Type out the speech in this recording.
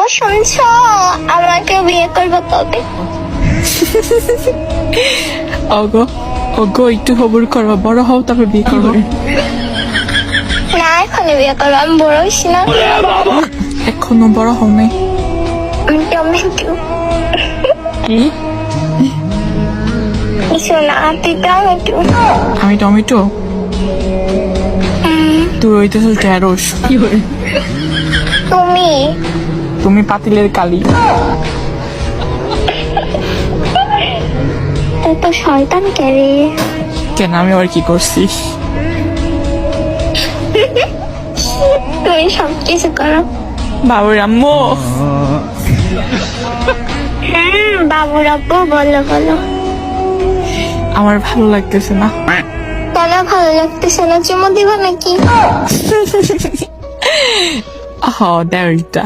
শুনছো, আমাকে বিয়ে করবো কবে? ওগো ওগো একটু খবর করবা, বড় হও তারপর বিয়ে করবো। না, এখনই বিয়ে করবো, আমি বড় হইছি না। এখনো বড় হও নাই। আমি টমেটো। কি? কিছু না, তুই টমেটো। আমি টমেটো, তুই হইতেছ ঢেঁড়স। তুমি তুমি পাতিলের কালি। তুই তো শয়তান কেরে। কেন, আমি আবার কি করছি? তুমি সব কিছু করো। বাবুর আম্মু, বাবুর আব্বু, বলো বলো। আমার ভালো লাগতেছে না। কেন ভালো লাগতেছে না? চুমু দিব নাকি? হ, দেওয়ারটা